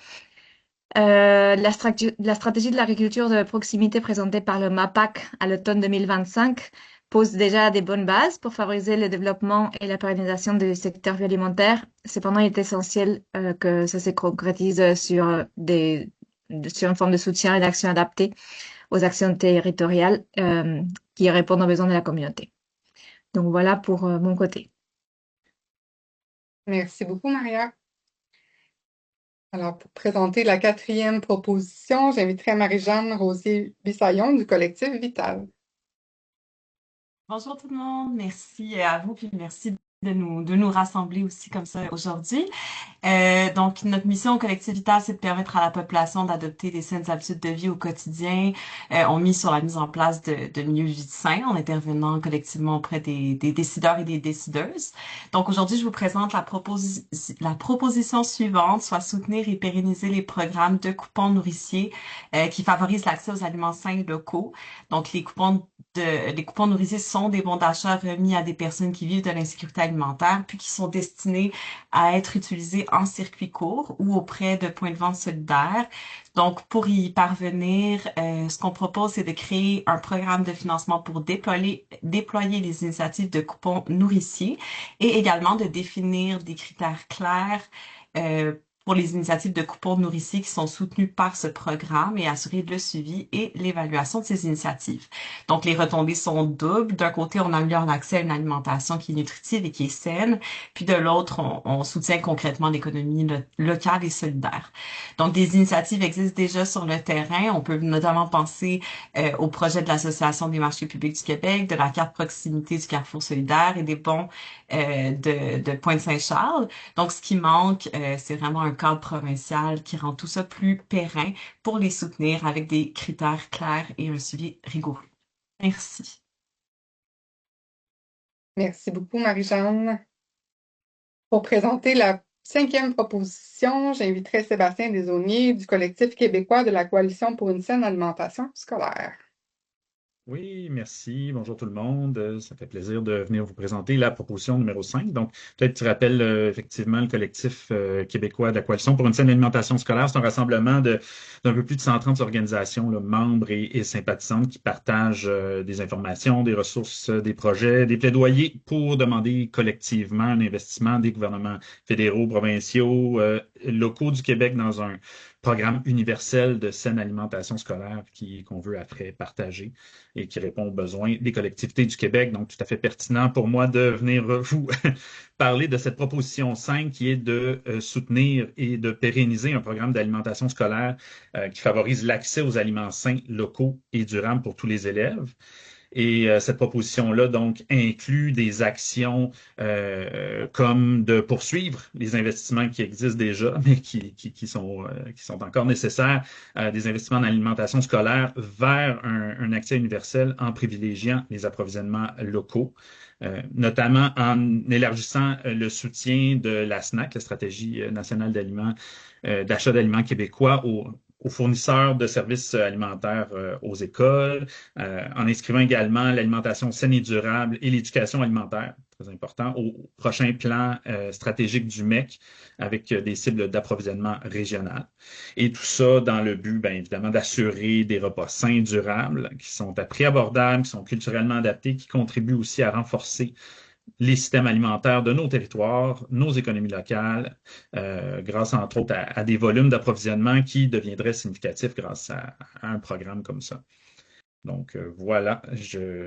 La stratégie de l'agriculture de proximité présentée par le MAPAC à l'automne 2025 pose déjà des bonnes bases pour favoriser le développement et la pérennisation du secteur alimentaire. Cependant, il est essentiel que ça se concrétise sur une forme de soutien et d'action adaptée aux actions territoriales qui répondent aux besoins de la communauté. Donc voilà pour mon côté. merci beaucoup, Maria. Alors, pour présenter la quatrième proposition, j'inviterai Marie-Jeanne Rosier-Bissaillon du collectif Vital. Bonjour tout le monde, merci à vous, puis merci de nous rassembler aussi comme ça aujourd'hui. Donc, notre mission au Collectif Vital, c'est de permettre à la population d'adopter des saines habitudes de vie au quotidien. On mise sur la mise en place de milieux de vie sains en intervenant collectivement auprès des décideurs et des décideuses. Donc, aujourd'hui, je vous présente la proposition suivante, soit soutenir et pérenniser les programmes de coupons nourriciers qui favorisent l'accès aux aliments sains locaux. Donc, les coupons nourriciers sont des bons d'achat remis à des personnes qui vivent de l'insécurité alimentaire, puis qui sont destinés à être utilisés en circuit court ou auprès de points de vente solidaires. Donc, pour y parvenir, ce qu'on propose, c'est de créer un programme de financement pour déployer les initiatives de coupons nourriciers et également de définir des critères clairs pour les initiatives de coupons nourriciers qui sont soutenues par ce programme et assurer le suivi et l'évaluation de ces initiatives. Donc, les retombées sont doubles. D'un côté, on améliore l'accès à une alimentation qui est nutritive et qui est saine, puis de l'autre, on soutient concrètement l'économie locale et solidaire. Donc, des initiatives existent déjà sur le terrain. On peut notamment penser au projet de l'Association des marchés publics du Québec, de la carte proximité du Carrefour solidaire et des bons de Pointe-Saint-Charles. Donc, ce qui manque, c'est vraiment un cadre provincial qui rend tout ça plus périn pour les soutenir avec des critères clairs et un suivi rigoureux. Merci. Merci beaucoup, Marie-Jeanne. Pour présenter la cinquième proposition, j'inviterai Sébastien Desaulniers du collectif québécois de la Coalition pour une saine alimentation scolaire. Oui, merci. Bonjour tout le monde. Ça fait plaisir de venir vous présenter la proposition numéro 5. Donc, peut-être tu rappelles effectivement le collectif québécois de la Coalition pour une saine alimentation scolaire. C'est un rassemblement d'un peu plus de 130 organisations, là, membres et sympathisantes qui partagent des informations, des ressources, des projets, des plaidoyers pour demander collectivement un investissement des gouvernements fédéraux, provinciaux, locaux du Québec dans un programme universel de saine alimentation scolaire qu'on veut après partager et qui répond aux besoins des collectivités du Québec. Donc, tout à fait pertinent pour moi de venir vous parler de cette proposition 5 qui est de soutenir et de pérenniser un programme d'alimentation scolaire qui favorise l'accès aux aliments sains, locaux et durables pour tous les élèves. Et cette proposition-là, donc, inclut des actions comme de poursuivre les investissements qui existent déjà, mais qui sont encore nécessaires, des investissements en alimentation scolaire vers un accès universel en privilégiant les approvisionnements locaux. Notamment en élargissant le soutien de la SNAC, la Stratégie nationale d'aliments, d'achat d'aliments québécois, aux fournisseurs de services alimentaires aux écoles, en inscrivant également l'alimentation saine et durable et l'éducation alimentaire, très important, au prochain plan stratégique du MEC avec des cibles d'approvisionnement régionales. Et tout ça dans le but, bien évidemment, d'assurer des repas sains, durables, qui sont à prix abordable, qui sont culturellement adaptés, qui contribuent aussi à renforcer les systèmes alimentaires de nos territoires, nos économies locales, grâce entre autres à des volumes d'approvisionnement qui deviendraient significatifs grâce à un programme comme ça. Donc voilà, j'espère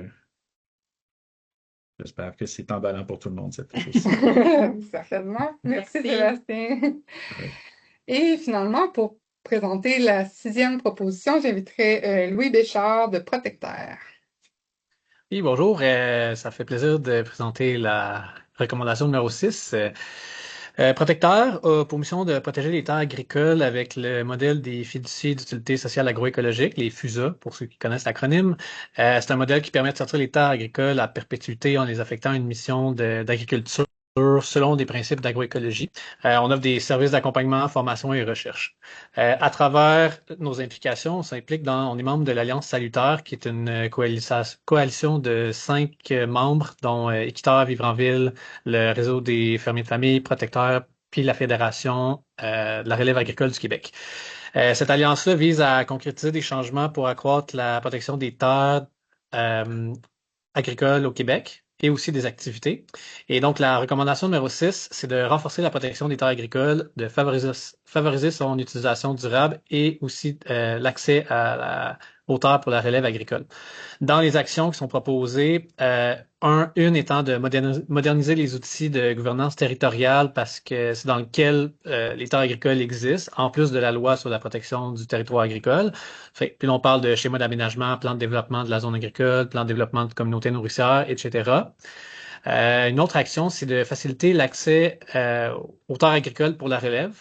que c'est emballant pour tout le monde, cette proposition. Certainement. Merci, Merci. Sébastien. Oui. Et finalement, pour présenter la 6e proposition, j'inviterai Louis Béchard de Protecteur. Oui, bonjour. Ça fait plaisir de présenter la recommandation numéro 6. Protecteur a pour mission de protéger les terres agricoles avec le modèle des fiducies d'utilité sociale agroécologique, les FUSA, pour ceux qui connaissent l'acronyme. C'est un modèle qui permet de sortir les terres agricoles à perpétuité en les affectant à une mission d'agriculture selon des principes d'agroécologie. On offre des services d'accompagnement, formation et recherche. À travers nos implications, on est membre de l'Alliance Salutaire, qui est une coalition de 5 membres, dont Équiterre, Vivre en Ville, le réseau des fermiers de famille, Protecteurs, puis la Fédération de la relève agricole du Québec. Cette alliance-là vise à concrétiser des changements pour accroître la protection des terres agricoles au Québec et aussi des activités. Et donc, la recommandation numéro 6, c'est de renforcer la protection des terres agricoles, de favoriser son utilisation durable et aussi l'accès aux terres pour la relève agricole. Dans les actions qui sont proposées, une étant de moderniser les outils de gouvernance territoriale parce que c'est dans lequel les terres agricoles existent, en plus de la loi sur la protection du territoire agricole. Puis on parle de schéma d'aménagement, plan de développement de la zone agricole, plan de développement de communautés nourricières, etc. Une autre action, c'est de faciliter l'accès aux terres agricoles pour la relève.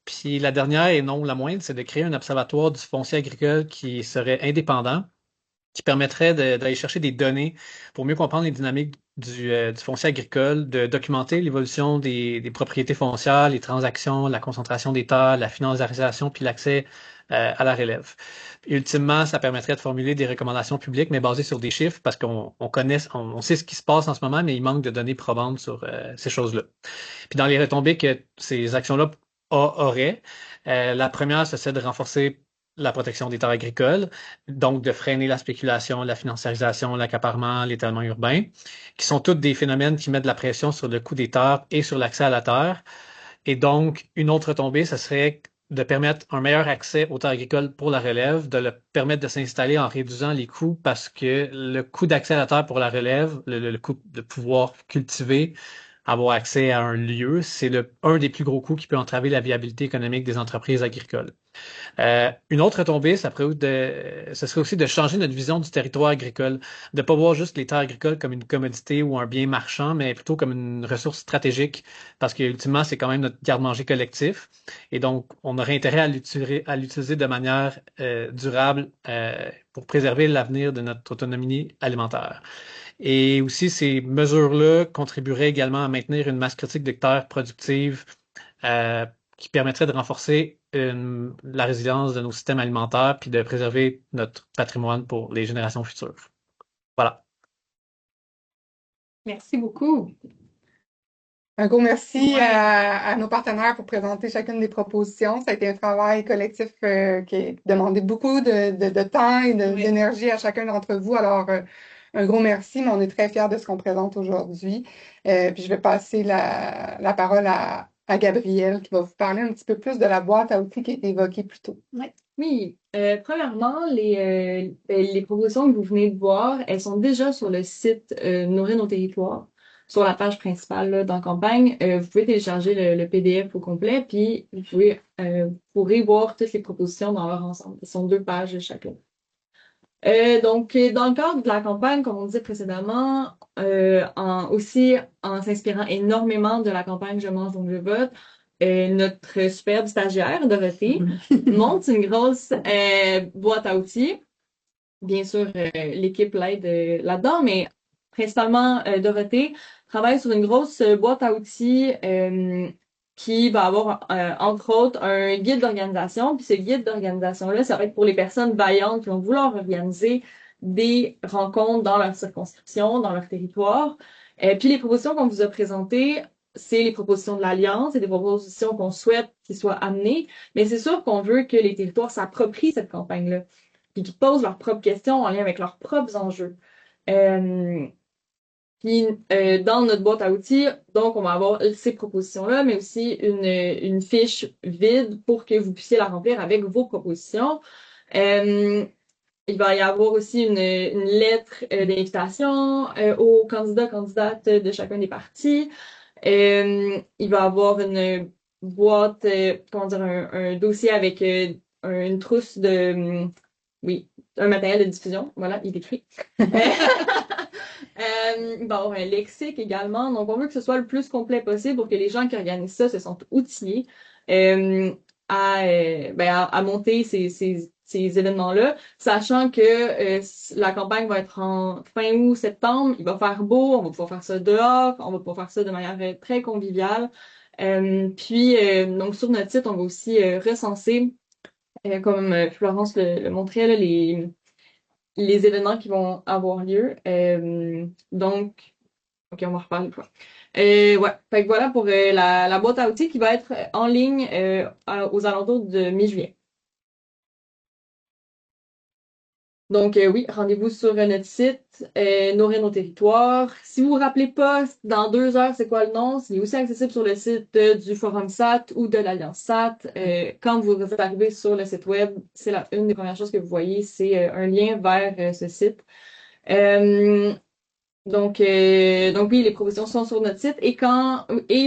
Puis la dernière, et non la moindre, c'est de créer un observatoire du foncier agricole qui serait indépendant, qui permettrait d'aller chercher des données pour mieux comprendre les dynamiques du foncier agricole, de documenter l'évolution des propriétés foncières, les transactions, la concentration des terres, la financiarisation, puis l'accès à la relève. Puis, ultimement, ça permettrait de formuler des recommandations publiques, mais basées sur des chiffres, parce qu'on sait ce qui se passe en ce moment, mais il manque de données probantes sur ces choses-là. Puis dans les retombées que ces actions-là auraient, la première, ce serait de renforcer la protection des terres agricoles, donc de freiner la spéculation, la financiarisation, l'accaparement, l'étalement urbain, qui sont tous des phénomènes qui mettent de la pression sur le coût des terres et sur l'accès à la terre. Et donc, une autre retombée, ce serait de permettre un meilleur accès aux terres agricoles pour la relève, de le permettre de s'installer en réduisant les coûts parce que le coût d'accès à la terre pour la relève, le coût de pouvoir cultiver, avoir accès à un lieu, c'est un des plus gros coûts qui peut entraver la viabilité économique des entreprises agricoles. Une autre retombée, ce serait aussi de changer notre vision du territoire agricole, de ne pas voir juste les terres agricoles comme une commodité ou un bien marchand, mais plutôt comme une ressource stratégique, parce qu'ultimement, c'est quand même notre garde-manger collectif. Et donc, on aurait intérêt à l'utiliser de manière durable pour préserver l'avenir de notre autonomie alimentaire. Et aussi, ces mesures-là contribueraient également à maintenir une masse critique de terres productives qui permettrait de renforcer la résilience de nos systèmes alimentaires puis de préserver notre patrimoine pour les générations futures. Voilà. Merci beaucoup. Un gros merci à nos partenaires pour présenter chacune des propositions. Ça a été un travail collectif qui a demandé beaucoup de temps et d'énergie à chacun d'entre vous. Alors, un gros merci, mais on est très fiers de ce qu'on présente aujourd'hui. Puis je vais passer la parole à Gabrielle qui va vous parler un petit peu plus de la boîte à outils qui a été évoquée plus tôt. Oui, premièrement, les propositions que vous venez de voir, elles sont déjà sur le site Nourrir nos territoires, sur la page principale là, dans Campagne. Vous pouvez télécharger le PDF au complet, puis vous pourrez voir toutes les propositions dans leur ensemble. Ce sont 2 pages chacune. Donc, dans le cadre de la campagne, comme on disait précédemment, aussi en s'inspirant énormément de la campagne Je mange donc je vote, notre superbe stagiaire, Dorothée, monte une grosse boîte à outils. Bien sûr, l'équipe l'aide là-dedans, mais principalement Dorothée travaille sur une grosse boîte à outils qui va avoir, entre autres, un guide d'organisation. Puis ce guide d'organisation-là, ça va être pour les personnes vaillantes qui vont vouloir organiser des rencontres dans leur circonscription, dans leur territoire. Puis les propositions qu'on vous a présentées, c'est les propositions de l'Alliance, c'est des propositions qu'on souhaite qu'ils soient amenées, mais c'est sûr qu'on veut que les territoires s'approprient cette campagne-là, puis qu'ils posent leurs propres questions en lien avec leurs propres enjeux. Puis dans notre boîte à outils, donc on va avoir ces propositions-là, mais aussi une fiche vide pour que vous puissiez la remplir avec vos propositions. Il va y avoir aussi une lettre d'invitation aux candidats, candidates de chacun des partis. Il va y avoir une boîte, comment dire, un dossier avec une trousse de, oui, un matériel de diffusion. Voilà, il est écrit. Il va y avoir un lexique également. Donc, on veut que ce soit le plus complet possible pour que les gens qui organisent ça se sentent outillés à monter ces événements-là, sachant que la campagne va être en fin août, septembre, il va faire beau, on va pouvoir faire ça dehors, on va pouvoir faire ça de manière très conviviale. Donc sur notre site, on va aussi recenser, comme Florence le montrait, là, les événements qui vont avoir lieu. Donc, OK, on va reparler de quoi. Ouais, fait que voilà pour la boîte à outils qui va être en ligne aux alentours de mi-juillet. Donc oui, rendez-vous sur notre site, Nourrir nos territoires. Si vous vous rappelez pas, dans 2 heures, c'est quoi le nom? C'est aussi accessible sur le site du Forum SAT ou de l'Alliance SAT. Quand vous êtes arrivé sur le site web, c'est une des premières choses que vous voyez, c'est un lien vers ce site. Donc oui, les propositions sont sur notre site et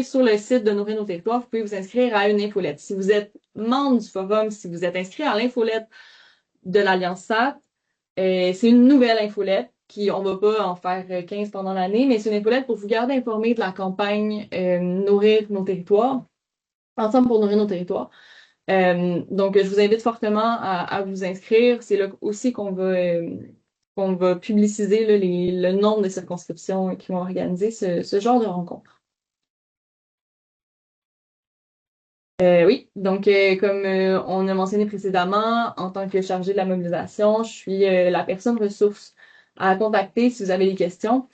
sur le site de Nourrir nos territoires, vous pouvez vous inscrire à une infolette. Si vous êtes membre du forum, si vous êtes inscrit à l'infolette de l'Alliance SAT, c'est une nouvelle infolette on va pas en faire 15 pendant l'année, mais c'est une infolette pour vous garder informé de la campagne Nourrir nos territoires, Ensemble pour nourrir nos territoires. Donc, je vous invite fortement à vous inscrire. C'est là aussi qu'on va publiciser là, le nombre de circonscriptions qui vont organiser ce genre de rencontres. Oui, donc comme on a mentionné précédemment, en tant que chargée de la mobilisation, je suis la personne ressource à contacter si vous avez des questions.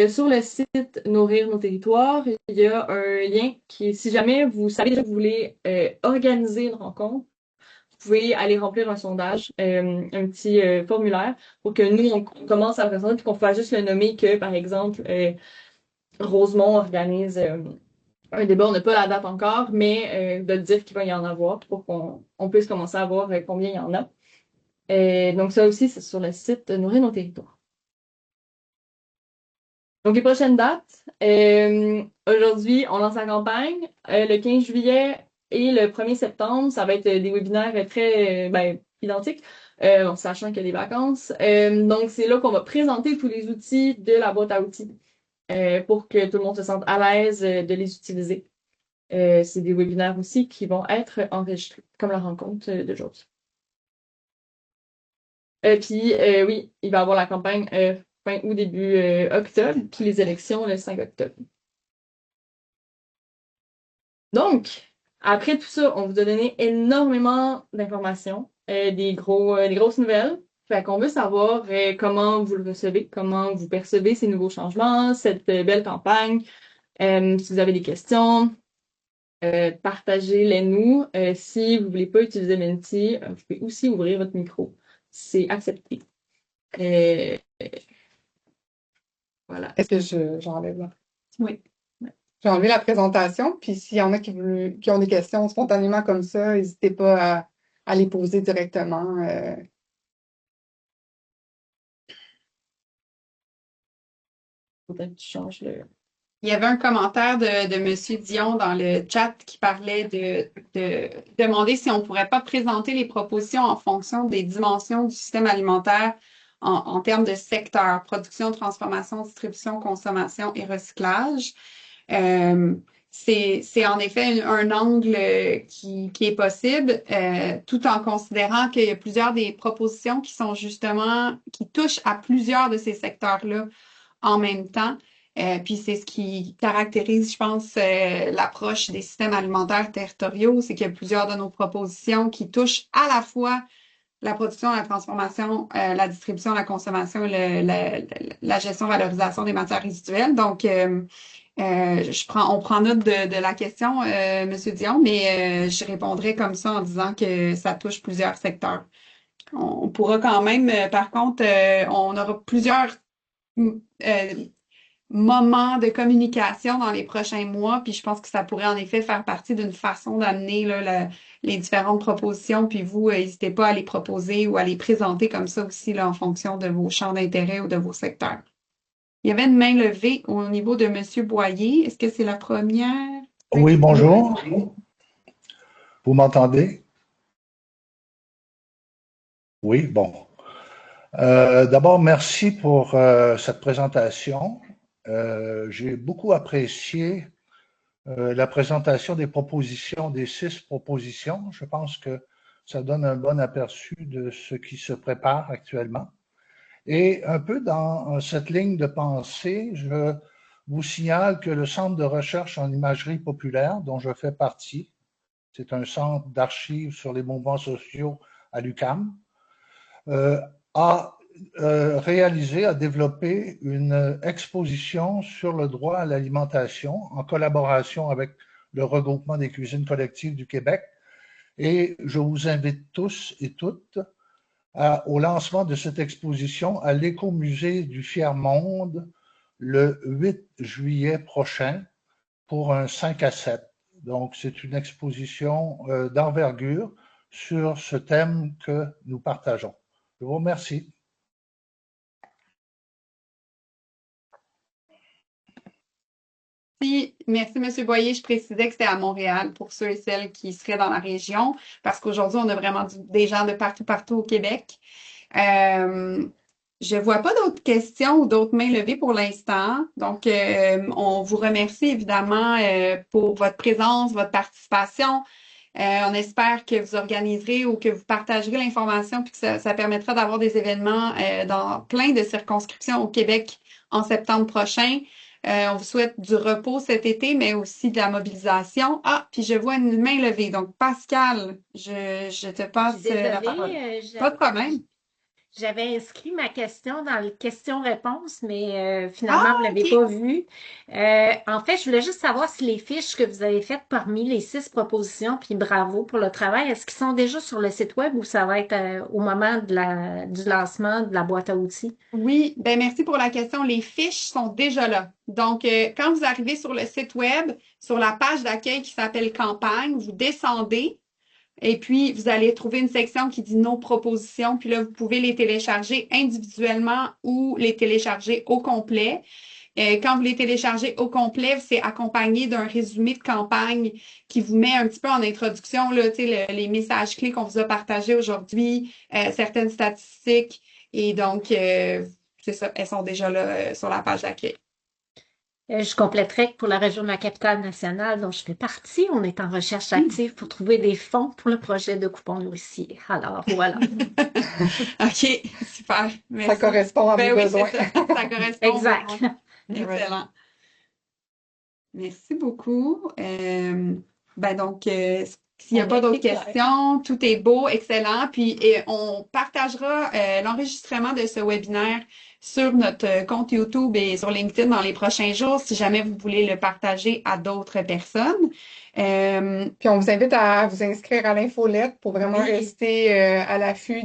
Sur le site Nourrir nos territoires, il y a un lien si jamais vous savez que vous voulez organiser une rencontre, vous pouvez aller remplir un sondage, un petit formulaire pour que nous, on commence à le présenter et qu'on fasse juste le nommer que, par exemple, Rosemont organise un débat. On n'a pas la date encore, mais de dire qu'il va y en avoir pour qu'on puisse commencer à voir combien il y en a. Donc ça aussi, c'est sur le site Nourrir nos territoires. Donc les prochaines dates, aujourd'hui, on lance la campagne. Le 15 juillet et le 1er septembre, ça va être des webinaires très identiques, sachant qu'il y a des vacances. Donc c'est là qu'on va présenter tous les outils de la boîte à outils pour que tout le monde se sente à l'aise de les utiliser. C'est des webinaires aussi qui vont être enregistrés, comme la rencontre d'aujourd'hui. Puis oui, il va y avoir la campagne fin août, début octobre, puis les élections le 5 octobre. Donc, après tout ça, on vous a donné énormément d'informations, des grosses nouvelles. Fait qu'on veut savoir comment vous le recevez, comment vous percevez ces nouveaux changements, cette belle campagne. Si vous avez des questions, partagez-les nous. Si vous voulez pas utiliser Menti, vous pouvez aussi ouvrir votre micro. C'est accepté. Voilà. Est-ce que j'enlève là? Oui. J'ai enlevé la présentation, puis s'il y en a qui ont des questions spontanément comme ça, n'hésitez pas à les poser directement. Faudrait que tu changes le... Il y avait un commentaire de M. Dion dans le chat qui parlait de demander si on ne pourrait pas présenter les propositions en fonction des dimensions du système alimentaire en termes de secteur, production, transformation, distribution, consommation et recyclage. C'est en effet un angle qui est possible, tout en considérant qu'il y a plusieurs des propositions qui sont justement, qui touchent à plusieurs de ces secteurs-là en même temps. Puis c'est ce qui caractérise, je pense, l'approche des systèmes alimentaires territoriaux, c'est qu'il y a plusieurs de nos propositions qui touchent à la fois la production, la transformation, la distribution, la consommation, la gestion, valorisation des matières résiduelles. Donc, on prend note de la question, Monsieur Dion, mais je répondrai comme ça en disant que ça touche plusieurs secteurs. On pourra quand même, par contre, on aura plusieurs moments de communication dans les prochains mois, puis je pense que ça pourrait en effet faire partie d'une façon d'amener là, les différentes propositions, puis vous, n'hésitez pas à les proposer ou à les présenter comme ça aussi là, en fonction de vos champs d'intérêt ou de vos secteurs. Il y avait une main levée au niveau de M. Boyer. Est-ce que c'est la première? Oui, bonjour. Vous m'entendez? Oui, bon. D'abord, merci pour cette présentation. J'ai beaucoup apprécié la présentation des propositions, des 6 propositions. Je pense que ça donne un bon aperçu de ce qui se prépare actuellement. Et un peu dans cette ligne de pensée, je vous signale que le Centre de recherche en imagerie populaire, dont je fais partie, c'est un centre d'archives sur les mouvements sociaux à l'UQAM, a développé une exposition sur le droit à l'alimentation en collaboration avec le regroupement des cuisines collectives du Québec. Et je vous invite tous et toutes au lancement de cette exposition à l'Écomusée du Tiers-Monde le 8 juillet prochain pour un 5 à 7. Donc, c'est une exposition d'envergure sur ce thème que nous partageons. Je vous remercie. Merci, M. Boyer. Je précisais que c'était à Montréal pour ceux et celles qui seraient dans la région, parce qu'aujourd'hui, on a vraiment des gens de partout au Québec. Je vois pas d'autres questions ou d'autres mains levées pour l'instant. Donc, on vous remercie évidemment pour votre présence, votre participation. On espère que vous organiserez ou que vous partagerez l'information puis que ça permettra d'avoir des événements dans plein de circonscriptions au Québec en septembre prochain. On vous souhaite du repos cet été, mais aussi de la mobilisation. Ah, puis je vois une main levée. Donc, Pascal, je te passe la parole. Pas de problème. J'avais inscrit ma question dans les questions-réponses, mais finalement, vous ne l'avez pas vue. En fait, je voulais juste savoir si les fiches que vous avez faites parmi les 6 propositions, puis bravo pour le travail, est-ce qu'ils sont déjà sur le site web ou ça va être au moment du lancement de la boîte à outils? Oui, ben merci pour la question. Les fiches sont déjà là. Donc, quand vous arrivez sur le site web, sur la page d'accueil qui s'appelle Campagne, vous descendez. Et puis, vous allez trouver une section qui dit Nos propositions. Puis là, vous pouvez les télécharger individuellement ou les télécharger au complet. Quand vous les téléchargez au complet, c'est accompagné d'un résumé de campagne qui vous met un petit peu en introduction là, les messages clés qu'on vous a partagés aujourd'hui, certaines statistiques. Et donc, c'est ça, elles sont déjà là sur la page d'accueil. Je compléterai que pour la région de la capitale-nationale dont je fais partie, on est en recherche active pour trouver des fonds pour le projet de coupon nourricier. Alors, voilà. OK, super. Merci. Ça correspond à vos besoins. Ça correspond. Exact. Excellent. Merci beaucoup. Donc, s'il n'y a pas d'autres questions, tout est beau, excellent. Puis, on partagera l'enregistrement de ce webinaire sur notre compte YouTube et sur LinkedIn dans les prochains jours, si jamais vous voulez le partager à d'autres personnes. Puis on vous invite à vous inscrire à l'infolette pour vraiment rester à l'affût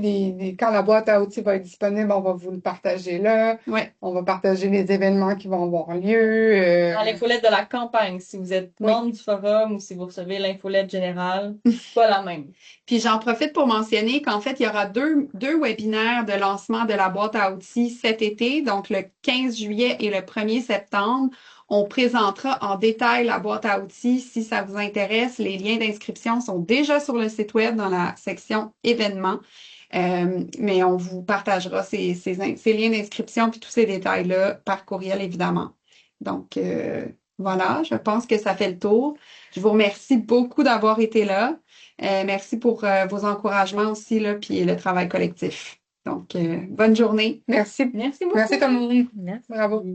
quand la boîte à outils va être disponible, on va vous le partager là. Ouais. On va partager les événements qui vont avoir lieu. Dans l'infolette de la campagne, si vous êtes membre du forum ou si vous recevez l'infolette générale, c'est pas la même. Puis j'en profite pour mentionner qu'en fait, il y aura deux webinaires de lancement de la boîte à outils cet été, donc le 15 juillet et le 1er septembre. On présentera en détail la boîte à outils si ça vous intéresse. Les liens d'inscription sont déjà sur le site web dans la section événements. Mais on vous partagera ces liens d'inscription puis tous ces détails-là par courriel, évidemment. Donc, voilà, je pense que ça fait le tour. Je vous remercie beaucoup d'avoir été là. Merci pour vos encouragements aussi, là, puis le travail collectif. Donc, bonne journée. Merci. Merci beaucoup. Merci tout le monde. Merci. Bravo.